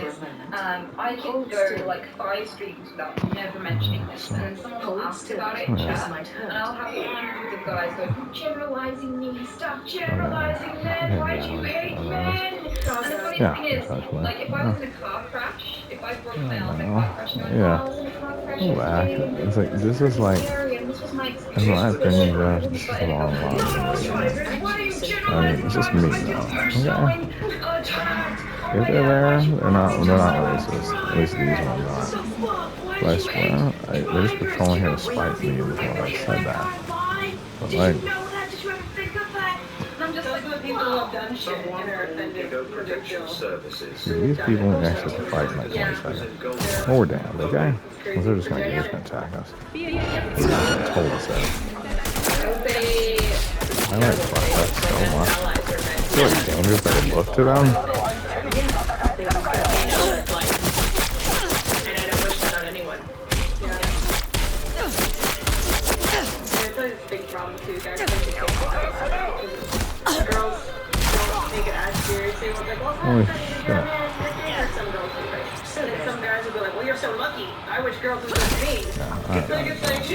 is, I can go like 5 streams without never mentioning this, and then someone will ask about it in chat, and I'll have hundreds of guys go, generalizing me, stop generalizing men, why do you hate men? And the funny thing is, like if I was in a car crash, if I broke my arm in a car crash, and I was in a car crash, It's like, this is like, in my opinion, guys, this is a long line. I mean, it's just me now. Okay. If they're there, they're not racist. At least these ones aren't. But I swear, they're just patrolling here to spite me before I said that. But like, I'm just like the people who have done shit and are offended for their guilt. these people actually have to fight in like 20 seconds. Or we're damned, okay? Because they're just gonna attack us. They told us that. I like fuck that so much. It's really dangerous that I look to them. be like, well, you're so lucky. I wish girls would go pain. It's like,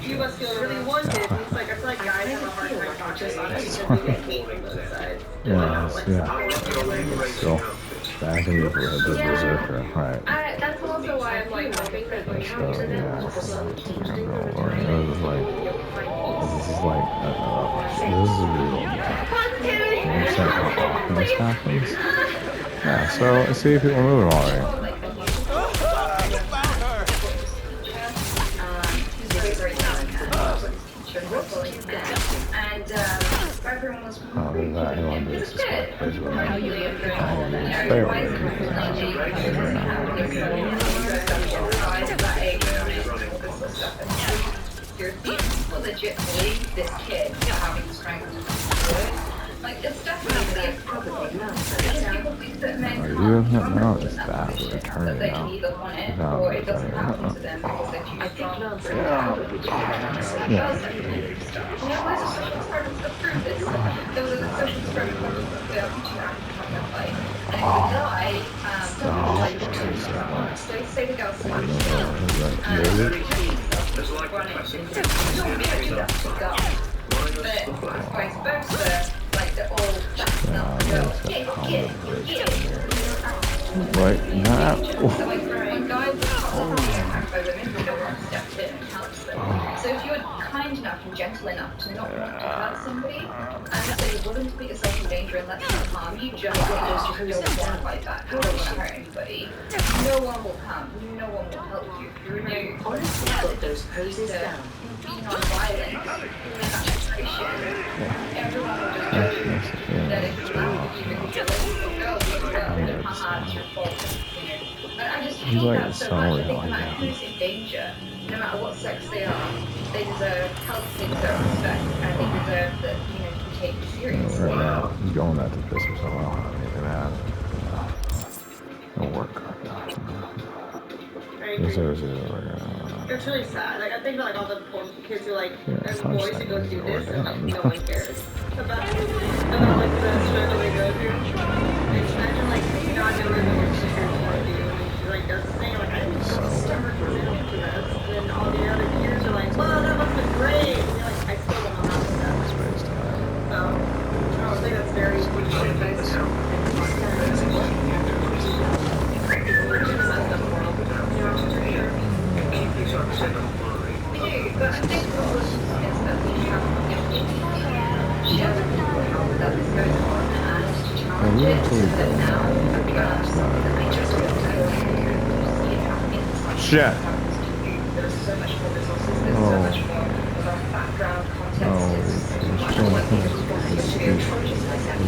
you must feel really wanted. And it's like, I feel like guys have a hard time talking about it because they get hate from both sides. Yeah, so back in the berserker, right? That's also why I'm like hoping that like So yeah, this is like this is real. It's like how often this happens. Yeah, so I see people moving already. Oh, there's that. He wanted to do this is quite crazy with me. Stay away. People legit believe this kid having strength to do it. Like, it's definitely a problem. People think that men can't No, it's that. We're turning they now. can either want it or it doesn't happen to them because they're too strong. Yeah. There was a social experiment to prove this. There was a social experiment where they were teaching African how to fight. And if the guy, say the girl's smart, It's like run it into the guy. But vice versa, like they're all backing up the girl. Like that. So like when guys over women, no one steps in and helps them. So if you're kind enough and gentle enough to not want to hurt somebody, and so you're willing to put yourself in danger and let someone harm you, just don't want to fight back, don't want to hurt anybody, no one will come, no one will help you. You're honestly put those poses down. Be non-violent in that situation. Everyone will just know that if you laugh, you can kill it, or girls will go, haha, it's your fault. I just hate that so much. I think no matter who's in danger, no matter what sex they are, they deserve help, they deserve respect, and they deserve that, to be taken seriously. Right now, he's going back to piss himself off. Anything bad. It'll work. It's really sad. Like I think like all the poor kids who like there's boys who go through this and like no one cares about like the struggle they go through. Like, imagine like not knowing what your sisters want to do and she like does this thing like I didn't start committing to this and then all the other peers are like, well that must have been great and you're like I still don't know how to do that. So I think that's very But I think what was is that we have shared with people how that this goes on and challenges that now we just see it happening. Shit. There's so much more resources, there's so much more of our background context, there's so much more like the responses to approaches like that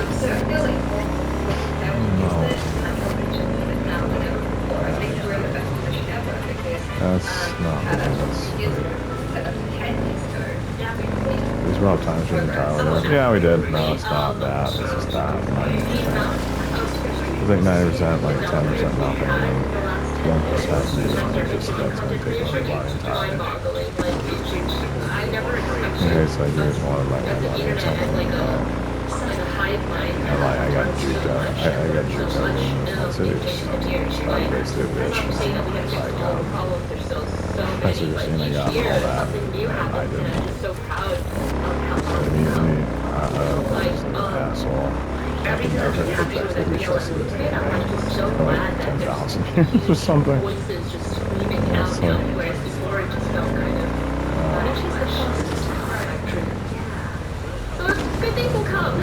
so I feel like more now use this and helping to use it now than ever before. I think we're in the best position ever because That's not. There's rough times during Tyler. Yeah, we did. No, it's not that. It's just that. 90%. I think 90%, like 10% nothing, and then 1% just that's going to take on the body entirely. Okay, it's like you just wanted like my money or something. And like I got juked out. I got juked out in the city. Like basically a bitch. Like that's what you're saying. I got all that. And I didn't. I was an asshole. I think I could have protected the trust of the team. Like 10,000 or something. That's like. Good things will come.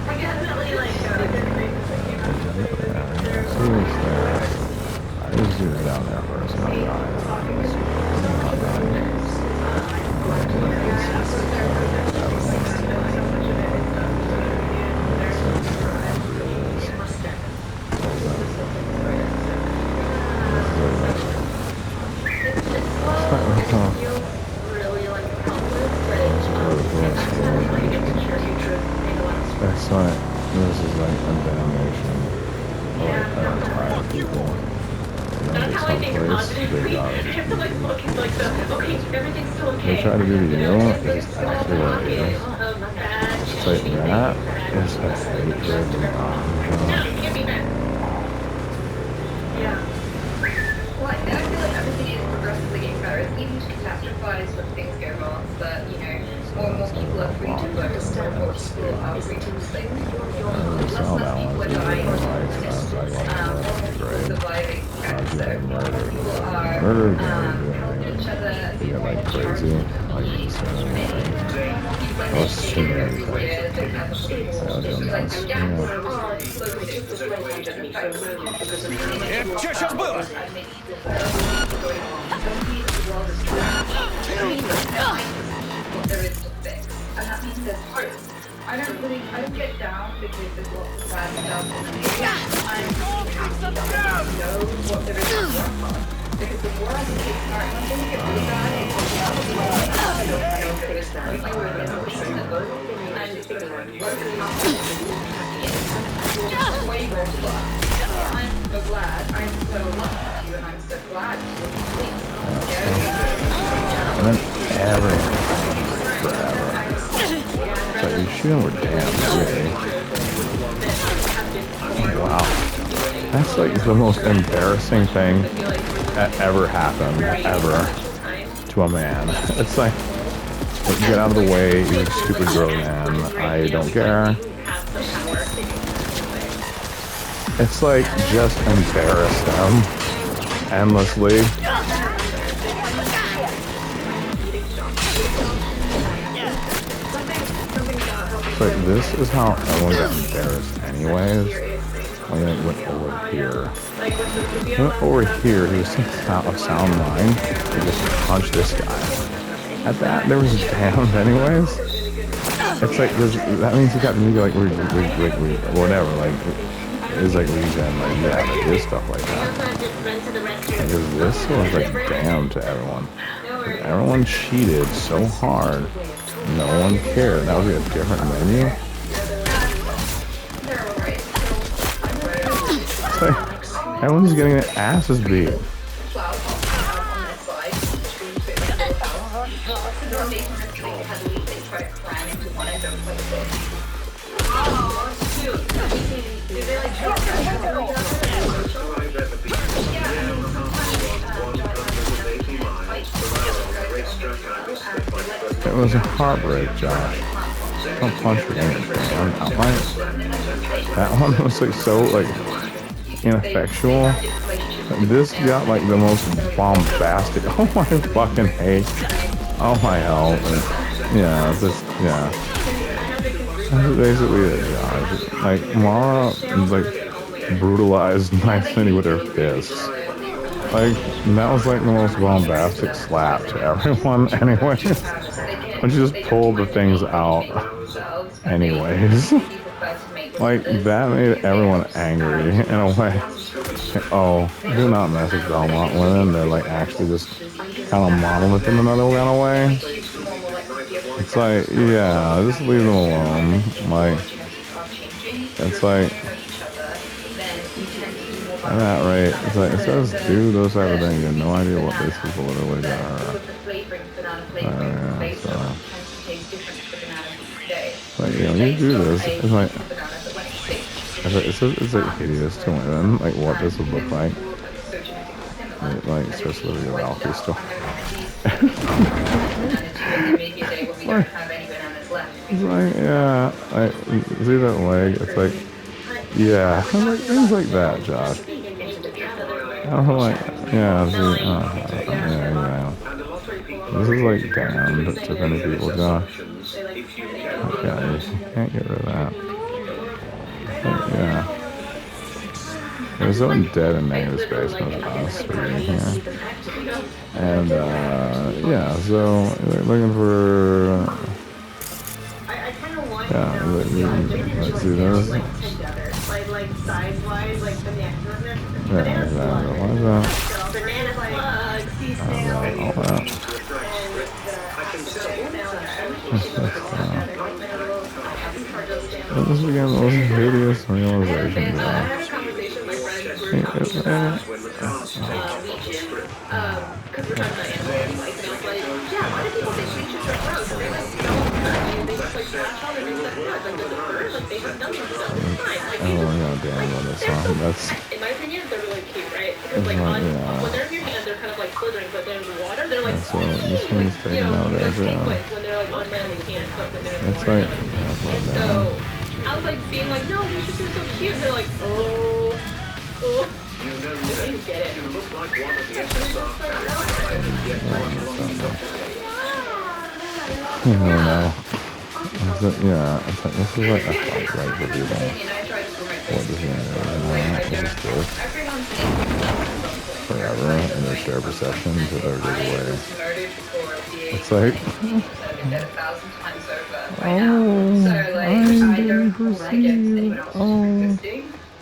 I definitely like good things that came out of it. I just do it down there first. I'm not That's not, this is like a damnation of tired people. That's how I think positively. I have to like look at like the, okay, everything's still okay. They try to do the it's actually what it is. It's like that is a hatred and realize when things go wrong that, you know, more and more people are free to look, more and more people are free to think. Less and less people are dying of illness, more and more people are surviving cancer, more and more people are helping each other, get like crazy, like I was too many things. Что сейчас было? There is to fix, and that means there's hope. I don't get down because there's lots of bad stuff in the media. I'm happy that I know what there is to work on. Because the more I can take part, and I'm going to get really bad at I don't finish that. You were in a position to vote, and it's going to work. Way more fun. I'm so glad. I'm so lucky to you, and I'm so glad to you. and then everything forever. It's like you shoot him with damn way. Wow. That's like the most embarrassing thing that ever happened, ever, to a man. It's like get out of the way, you're a stupid grown man. I don't care. It's like just embarrass them endlessly. But this is how everyone got embarrassed anyways. When it went over here. He went over here, he was of sound mind. He just punched this guy. At that, there was damned anyways. It's like, that means he got me like, whatever, like, it's like regen, like, yeah, like this stuff like that. Because this was like damned to everyone. Everyone cheated so hard. No one cared. That would be a different menu. It's like, everyone's getting their asses beat. It was a heartbreak, Josh. Don't punch your damn outline. That one was like so like ineffectual. This got like the most bombastic. Oh my fucking hate. Oh my hell. And, yeah, this yeah. That's basically it, Josh. Like Mara was like brutalized nicely with her fists. Like that was like the most bombastic slap to everyone anyways. When she just pulled the things out anyways. Like that made everyone angry in a way. Oh, do not mess with Belmont women. They're like actually just kind of monolith in another kind of way. It's like, yeah, just leave them alone. Like, it's like, at that rate, it's like, it says do those type of things. You have no idea what these people literally are. Yeah, so. Like, you know, you do this, it's like, it's like hideous to women, like what this would look like. Like, especially with your Valkyrie stuff. It's like, yeah, like, see that leg? It's like, yeah, like, things like that, Josh. I'm like, yeah, see, yeah. This is like damned to many people, Josh. Okay, you can't get rid of that. But, yeah. There's someone dead in negative space with us reading here. And, yeah, so, looking for... Yeah, let's do this. Like size-wise, like banana. Yeah, exactly. What is that? Banana slugs, sea snails, All that. This is again the most hideous realization, Josh. Oh, yeah, damn, on this one. That's. In my opinion, they're really cute, right? Because like on, when they're in your hand, they're kind of like slithering, but they're in the water. They're like, so this one's taking out everyone. when they're like unmanly hands, but then they're It's like, so I was like being like, no, these are so cute. They're like, oh. You know that Get it. you look like one of the SSR and yet you are not. I don't know. Yeah, it's like, this is like a fight right for people. What does it mean? What is this? Forever in their shared perceptions that are good way. It's like, I'm being perceived.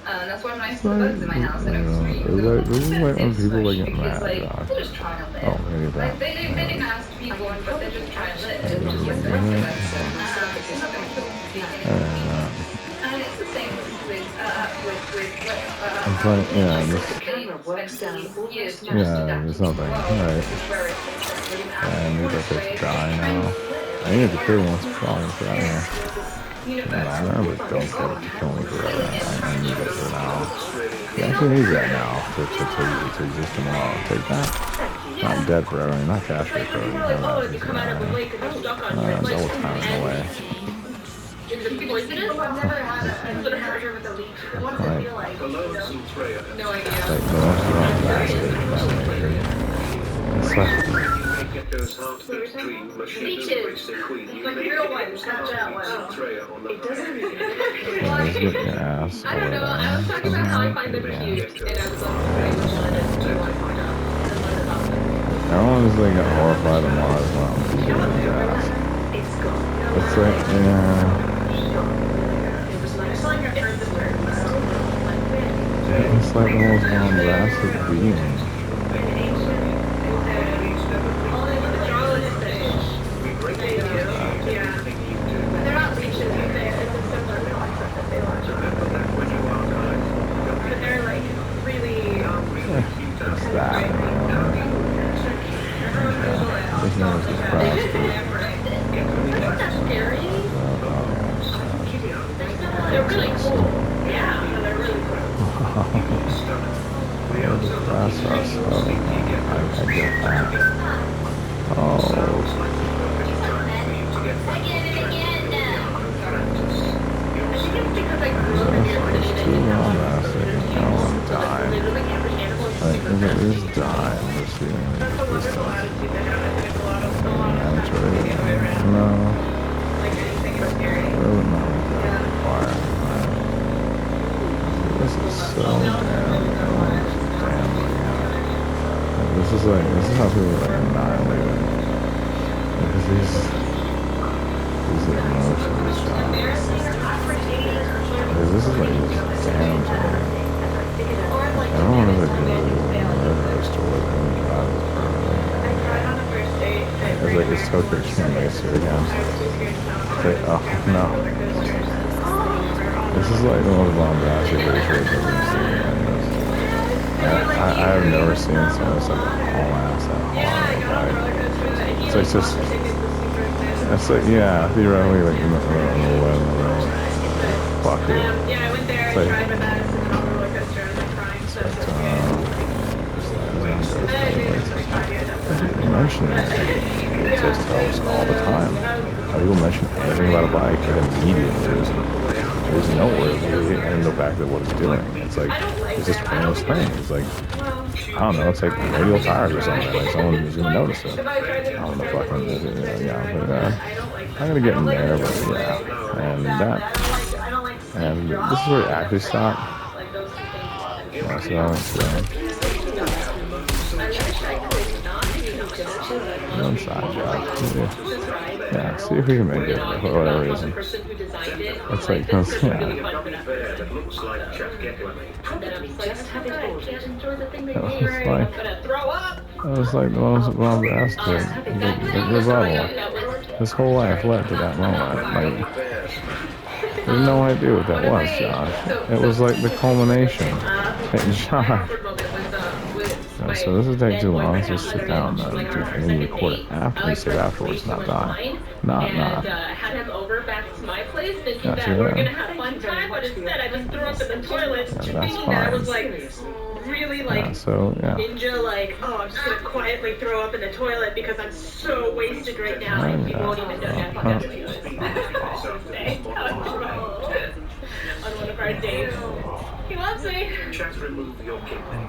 That's one of my bugs in my house. I know it's for you. This is like when people like get mad, Josh. Oh, maybe that. They didn't ask to be born, but they're just trying to live. It's the same with it's like, yeah, there's nothing. Alright. I need that bitch to die now. I need the kid once for all for that here. I remember DUNKEL to kill me forever. I need that for now. He actually needs that now to exist tomorrow. Take that. Not dead forever, not cash for forever. Double time away. Is it poisonous? I've never had a murder with a leech. What does it feel like? Hello, Zentreya. No idea. Like the most wrong bastard it's like Get those heart between machines Leeches. which the queen you Like make real the ones, not that one. Zentreya on the It doesn't really. just get your ass I don't know. I was talking about how I find them cute, and I was like, I just wanted to find out about them. everyone's like got horrified of Mars when I'm doing his ass. It's gone. It's like, yeah. It's like the most bombastic being. They're not leeches, it's a similar concept that they launch on. But they're like really, It's that. This one is just bastard. that's scary. They're really cool. Yeah, they're really cool. That's us. I get that. Oh. I get it again now. I think it's because I grew up in the urban It's too bombastic. I don't want to die. literally every animal is Like, look at this die. I'm just feeling this stuff. I'm trying. No. like anything is scary. Really not fire. This is so damn. This is how people are like annihilated. Because these emotions shot. This is like just damn to me. Everyone is like really murderous towards him and God is permanently. It's like it's so extreme nicer again. It's like, oh no. This is like the most bombastic race I've ever seen. I have never seen someone like haul ass that hard. It's like just, it's like, yeah, theoretically, like in the road. Fuck it. Yeah, I went there, I tried my best, and then on the roller coaster, I was like crying, so you mention it just helps all the time. How people mention anything about a bike and immediately there's no word and go back to what it's doing. It's like, it's just one of those things. It's like, I don't know, it's like radial tires or something. Like someone is going to notice it. I don't know, fucking, I'm going to get in there, but yeah. And that. And this is where it actually stopped. Yeah, one side job. Yeah, see if we can make it for whatever reason. It's like, cause, yeah. That was like the most bombastic rebuttal. His whole life led to that moment. Like, there's no idea what that was, Josh. It was like the culmination. Hey, Josh. So this is take too long. Let's just sit down and then you record it after. You sit afterwards, not die. Not. Had him over back to my place, thinking that we were gonna have fun time, but instead I just threw up in the toilet, thinking that I was like really like so, yeah. ninja, like, oh, I'm just gonna quietly throw up in the toilet because I'm so wasted right now, and he won't even know nothing that's what he was saying on one of our dates. He loves me. Just remove your kidney.